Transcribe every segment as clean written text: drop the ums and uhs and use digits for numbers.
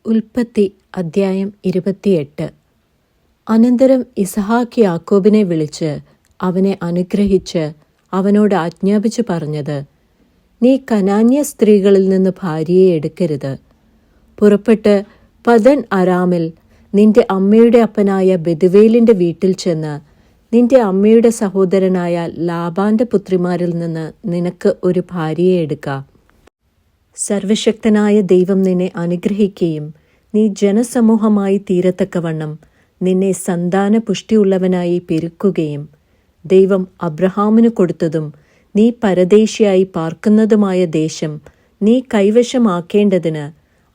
ഉൽപ്പത്തി അദ്ധ്യായം 28. അനന്തരം ഇസഹാക്ക് യാക്കോബിനെ വിളിച്ച് അവനെ അനുഗ്രഹിച്ച് അവനോട് ആജ്ഞാപിച്ചു പറഞ്ഞത്, നീ കനാന്യ സ്ത്രീകളിൽ നിന്ന് ഭാര്യയെ എടുക്കരുത്. പുറപ്പെട്ട് പദൻ അരാമിൽ നിന്റെ അമ്മയുടെ അപ്പനായ ബെതുവേലിന്റെ വീട്ടിൽ ചെന്ന് നിന്റെ അമ്മയുടെ സഹോദരനായ ലാബാന്റെ പുത്രിമാരിൽ നിന്ന് നിനക്ക് ഒരു ഭാര്യയെ എടുക്ക. സർവശക്തനായ ദൈവം നിന്നെ അനുഗ്രഹിക്കുകയും നീ ജനസമൂഹമായി തീരത്തക്കവണ്ണം നിന്നെ സന്താന പുഷ്ടിയുള്ളവനായി പെരുക്കുകയും ദൈവം അബ്രഹാമിന് കൊടുത്തതും നീ പരദേശിയായി പാർക്കുന്നതുമായ ദേശം നീ കൈവശമാക്കേണ്ടതിന്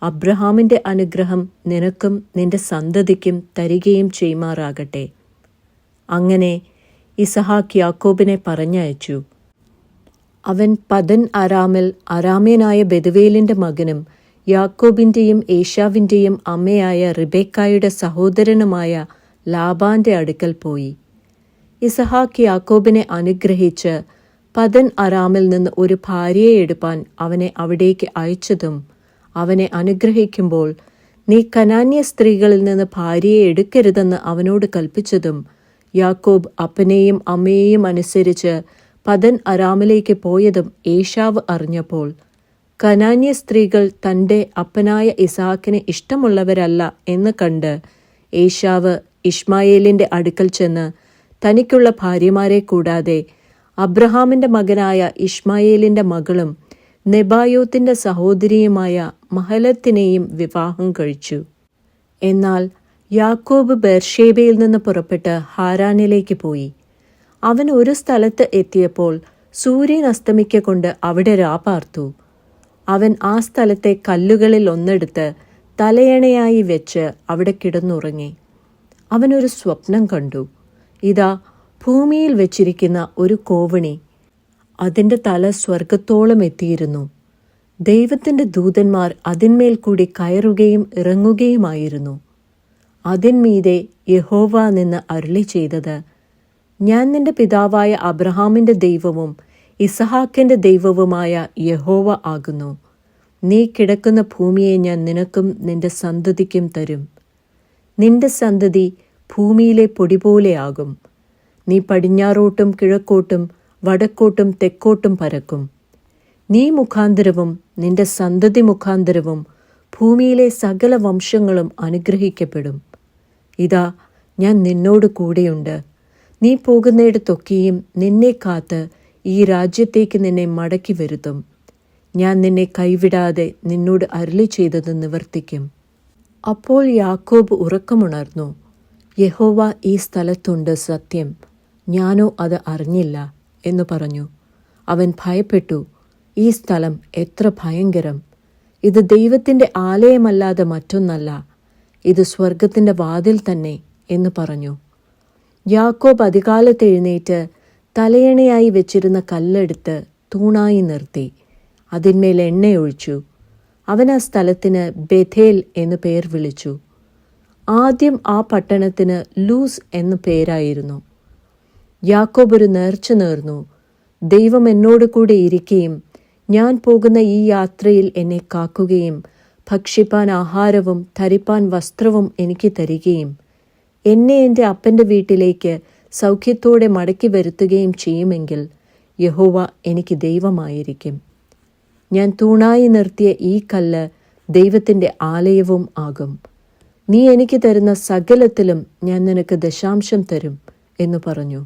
അബ്രഹാമിന്റെ അനുഗ്രഹം നിനക്കും നിന്റെ സന്തതിക്കും തരികയും ചെയ്യുമാറാകട്ടെ. അങ്ങനെ ഇസഹാക്ക് യാക്കോബിനെ പറഞ്ഞയച്ചു. അവൻ പദൻ അരാമിൽ അരാമ്യനായ ബെതുവേലിന്റെ മകനും യാക്കോബിന്റെയും ഏശാവിന്റെയും അമ്മയായ റിബെക്കായുടെ സഹോദരനുമായ ലാബാന്റെ അടുക്കൽ പോയി. ഇസഹാക്ക് യാക്കോബിനെ അനുഗ്രഹിച്ച് പദൻ അരാമിൽ നിന്ന് ഒരു ഭാര്യയെ എടുപ്പാൻ അവനെ അവിടേക്ക് അയച്ചതും അവനെ അനുഗ്രഹിക്കുമ്പോൾ നീ കനാന്യ സ്ത്രീകളിൽ നിന്ന് ഭാര്യയെ എടുക്കരുതെന്ന് അവനോട് കൽപ്പിച്ചതും യാക്കോബ് അപ്പനെയും അമ്മയെയും അനുസരിച്ച് പദൻ അരാമിലേക്ക് പോയതും ഏശാവ് അറിഞ്ഞപ്പോൾ കനാന്യ സ്ത്രീകൾ തൻ്റെ അപ്പനായ ഇസഹാക്കിന് ഇഷ്ടമുള്ളവരല്ല എന്ന് കണ്ട് ഏശാവ് ഇശ്മായേലിന്റെ അടുക്കൽ ചെന്ന് തനിക്കുള്ള ഭാര്യമാരെ കൂടാതെ അബ്രഹാമിന്റെ മകനായ ഇശ്മായേലിന്റെ മകളും നെബായോത്തിന്റെ സഹോദരിയുമായ മഹലത്തിനെയും വിവാഹം കഴിച്ചു. എന്നാൽ യാക്കോബ് ബേർഷേബയിൽ നിന്ന് പുറപ്പെട്ട് ഹാരാനിലേക്ക് പോയി. അവൻ ഒരു സ്ഥലത്ത് എത്തിയപ്പോൾ സൂര്യൻ അസ്തമിക്കൊണ്ട് അവിടെ രാപാർത്തു. അവൻ ആ സ്ഥലത്തെ കല്ലുകളിൽ ഒന്നെടുത്ത് തലയണയായി വെച്ച് അവിടെ കിടന്നുറങ്ങി. അവനൊരു സ്വപ്നം കണ്ടു. ഇതാ, ഭൂമിയിൽ വെച്ചിരിക്കുന്ന ഒരു കോവണി, അതിൻ്റെ തല സ്വർഗത്തോളം എത്തിയിരുന്നു. ദൈവത്തിൻ്റെ ദൂതന്മാർ അതിന്മേൽ കൂടി കയറുകയും ഇറങ്ങുകയുമായിരുന്നു. അതിന്മീതെ യഹോവ നിന്ന് അരുളി ചെയ്തത്, ഞാൻ നിന്റെ പിതാവായ അബ്രഹാമിന്റെ ദൈവവും ഇസഹാക്കിന്റെ ദൈവവുമായ യഹോവ ആകുന്നു. നീ കിടക്കുന്ന ഭൂമിയെ ഞാൻ നിനക്കും നിന്റെ സന്തതിക്കും തരും. നിന്റെ സന്തതി ഭൂമിയിലെ പൊടി പോലെയാകും. നീ പടിഞ്ഞാറോട്ടും കിഴക്കോട്ടും വടക്കോട്ടും തെക്കോട്ടും പരക്കും. നീ മുഖാന്തരവും നിന്റെ സന്തതി മുഖാന്തരവും ഭൂമിയിലെ സകല വംശങ്ങളും അനുഗ്രഹിക്കപ്പെടും. ഇതാ, ഞാൻ നിന്നോട് കൂടെയുണ്ട്. നീ പോകുന്നിടത്തൊക്കെയും നിന്നെ കാത്ത് ഈ രാജ്യത്തേക്ക് നിന്നെ മടക്കി വരുത്തും. ഞാൻ നിന്നെ കൈവിടാതെ നിന്നോട് അരുളി ചെയ്തത് നിവർത്തിക്കും. അപ്പോൾ യാക്കോബ് ഉറക്കമുണർന്നു. യഹോവ ഈ സ്ഥലത്തുണ്ട്, സത്യം, ഞാനോ അത് അറിഞ്ഞില്ല എന്നു പറഞ്ഞു. അവൻ ഭയപ്പെട്ടു. ഈ സ്ഥലം എത്ര ഭയങ്കരം! ഇത് ദൈവത്തിൻ്റെ ആലയമല്ലാതെ മറ്റൊന്നല്ല, ഇത് സ്വർഗത്തിൻ്റെ വാതിൽ തന്നെ എന്ന് പറഞ്ഞു. യാക്കോബ് അതികാലത്ത് എഴുന്നേറ്റ് തലയണയായി വെച്ചിരുന്ന കല്ലെടുത്ത് തൂണായി നിർത്തി അതിന്മേൽ എണ്ണയൊഴിച്ചു. അവൻ ആ സ്ഥലത്തിന് ബേഥേൽ എന്നു പേർ വിളിച്ചു. ആദ്യം ആ പട്ടണത്തിന് ലൂസ് എന്നു പേരായിരുന്നു. യാക്കോബ് ഒരു നേർച്ച നേർന്നു. ദൈവം എന്നോട് കൂടെ ഇരിക്കുകയും ഞാൻ പോകുന്ന ഈ യാത്രയിൽ എന്നെ കാക്കുകയും ഭക്ഷിപ്പാൻ ആഹാരവും ധരിപ്പാൻ വസ്ത്രവും എനിക്ക് തരികയും എന്നെ എൻ്റെ അപ്പൻ്റെ വീട്ടിലേക്ക് സൗഖ്യത്തോടെ മടക്കി വരുത്തുകയും ചെയ്യുമെങ്കിൽ യഹോവ എനിക്ക് ദൈവമായിരിക്കും. ഞാൻ തൂണായി നിർത്തിയ ഈ കല്ല് ദൈവത്തിൻ്റെ ആലയവും ആകും. നീ എനിക്ക് തരുന്ന സകലത്തിലും ഞാൻ നിനക്ക് ദശാംശം തരും എന്ന് പറഞ്ഞു.